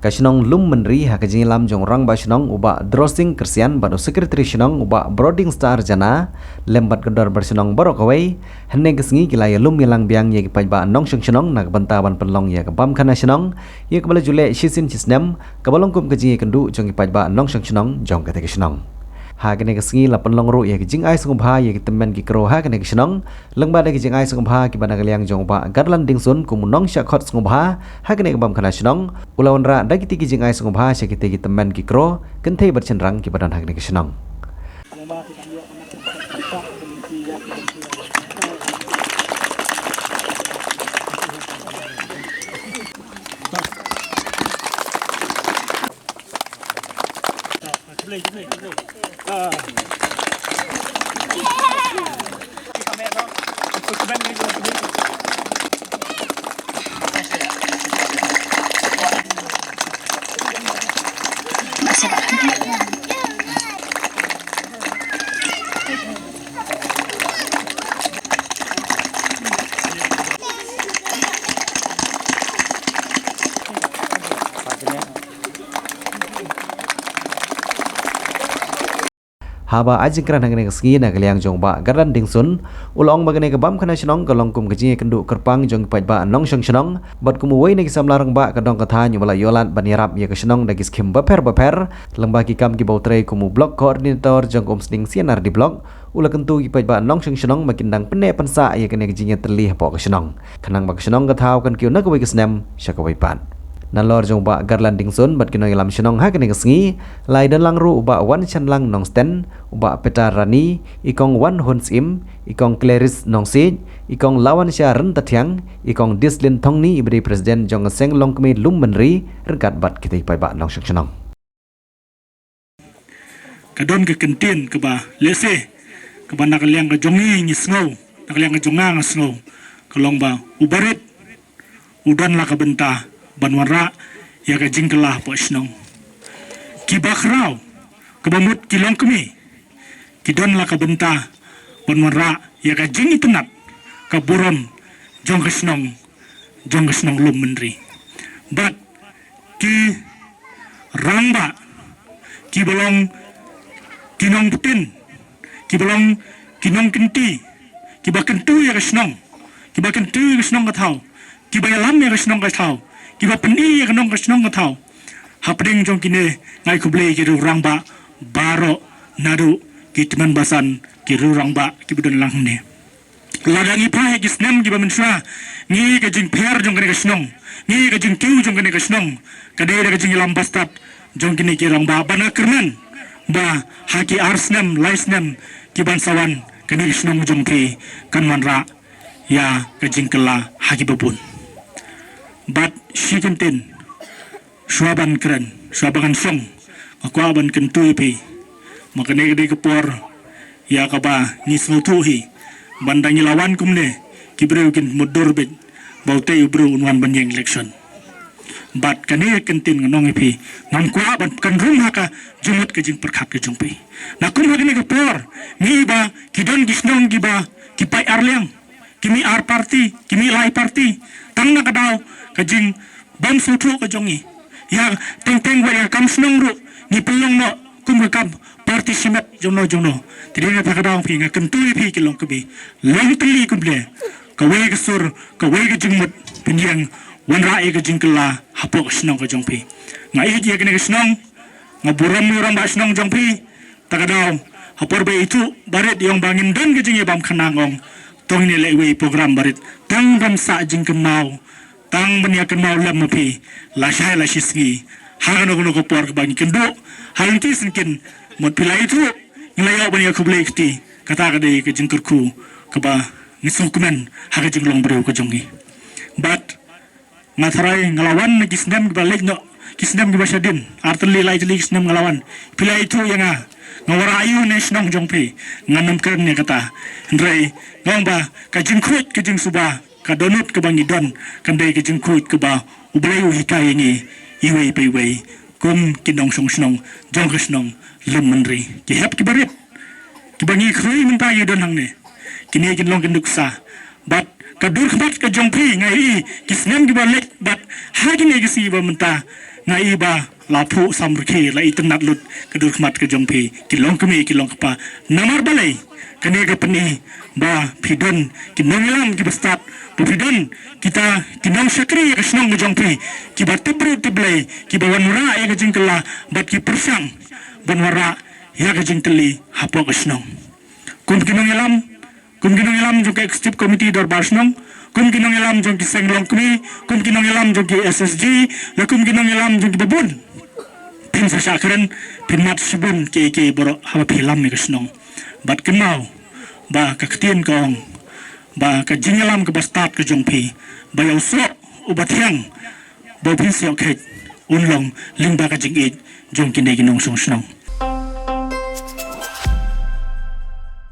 Kasinong lum menri hakajing lam jong rang ba sinong uba drosing kersian bado sekretari sinong uba broading star jana lembat gedor bersinong borokawai henne gesngi gilaya lum milang biang ye gipaj ba nong sheng sinong nak bantaban penlong ye kabam kana sinong ye kabala jule shisin chisnem kabalong kum kajing kendu jong gipaj ba nong sheng sinong jong kate sinong ha kene kesngi la penlong ru ye jing ai sung bha ye temen ki kro ha kene sinong lengba de jing ai sung bha ki bana kaliang jong ba garlan dingsun kum nong shakhot sung bha ha kene kabam kana sinong ulawan ra da kiti ki jing ai sung bha she kite ki temen ki kro kenthe berchen rang ki badan ha kene sinong haba ajing kran hangene ski na kaliang jong ba garan dingsun ulong bagane kabam khana sinong kalong kum gaji kendu kerpang jong paj ba nong sheng sinong bat kum wei ne kisam larang ba kadong katha nyubala yolan banirap ye kasinong dagi skim baper lengba ki kam ki bautre kum blok koordinator jong kum sning sianar di blok ula kentu ki paj ba nong sheng sinong makindang pene pansa ye kene gaji terlih po kasinong kanang ba kasinong katha kan kiu na ko kisnem syakawai pan nalor jong ba garlan dingsun bat kino ilam sinong ha kene kesngi lai dan lang ru uba wan chan lang nong sten uba peta rani ikong wan hun sim ikong claris nong si ikong lawan sya ren tathyang ikong dislin thongni ibri presiden jong seng long kmi lum menri regat bat kita pai ba nong sinong kadon ke kentin ke ba lese ke ba nakaliang ke jongi ni snow nakaliang ke jonga ng snow kalong ba ubarit udan la ka benta banwara ya ka jingkelah po snong kibakrau kebamut kilong kemi kidon la ka benta banwara ya ka jing itenat ka buron jong kesnong lum menri bat ki ramba ki bolong kinong putin ki bolong kinong kenti ki bakentu ya kesnong ki bakentu ya kesnong ka thau ki bayalam ya kesnong ka thau kiba peni ya kanong kasnong ngatau hapding jong kine ngai kuble ki rurang ba baro naru ki teman basan ki rurang ba ki budon lang ne ladangi pa ki snem ki ba mensra ngi ka jing per jong kine kasnong ngi ka jing kiu jong kine kasnong kade ka jing lam bastat jong kine ki rang ba bana kerman ba haki arsnem laisnem ki bansawan kine kasnong jong ki kanwanra ya ka jing kala haki babun bat shikentin swaban kran swaban song akwaban kentui pi makane gede kepor ya kaba nisnutuhi bandangi lawan kumne kibreu kin mudur bet baute ubru unwan banyeng election bat kane kentin ngonong pi ngan kwaban kan rum haka jumut ke jing perkap ke jungpi nakum hagene kepor mi ba kidon gisnong giba kipai arliang kimi ar party kimi lai party tang na kadau kajing bam sutu kajongi ya teng wa ya kam snong ru ni pelong no kum kam party simet jono tidak na pakadang pi nga kentui pi kilong kabi lang teli kumble kawai kesur kawai kajingmut pinyang wan rae kajing kala hapok snong kajong pi nga iji kene snong nga buram ba snong jong pi takadaw hapor ba itu baret yung bangin don kajing bam kanangong tong ni lewe program barit tang ban sa jing kenau tang ban ya kenau lam mapi la shai la shisgi hagano kono ko por bangi kendo halinti sinkin mot pilai itu nglayo ban ya kublai kti kata kade ke jing kurku kaba nisukumen haga jing long bro ko jongi bat matharai nglawan na gisnam balik no kisnam gi basadin artli lai jli kisnam nglawan pilai itu yang ngawara ayu nesnong jongpi nganam kerne kata ndrai ngomba kajing kuit kajing suba kadonut ke bangi don kandai kajing kuit ke ba ublayu hikai ngi iwei peiwei kum kinong song snong jong snong lem menri ki hep ki barit ki bangi krui minta yu don hangne kini kin long kenduk sa bat kadur khabat ke jongpi ngai kisnem ki balek bat hagine ki si ba minta nga iba lapu samrki la itnat lut kedur khmat ke jongpi kilong kemi kilong kapa namar balai kene ga pani ba pidon kinong ilam ki bastat bu pidon kita kinong syakri ka snong jongpi ki batibru tiblai ki bawanura ya ka jingkala bat ki persang banwara ya ka jingteli hapo ka snong kum kinong ilam jong ka executive committee dor basnong kum kinong ilam jong ki senglong kemi kum kinong ilam jong ki SSG la kum kinong ilam jong ki babun pin sa syakren pin mat sibun ke boro haba pilam ni ka snong bat kenau ba kaktian kong ba ka jingalam ka bastat ka jongpi ba yaw so ubatyang ba pin siok het unlong ling ba ka jingit jong kinay ginong song snong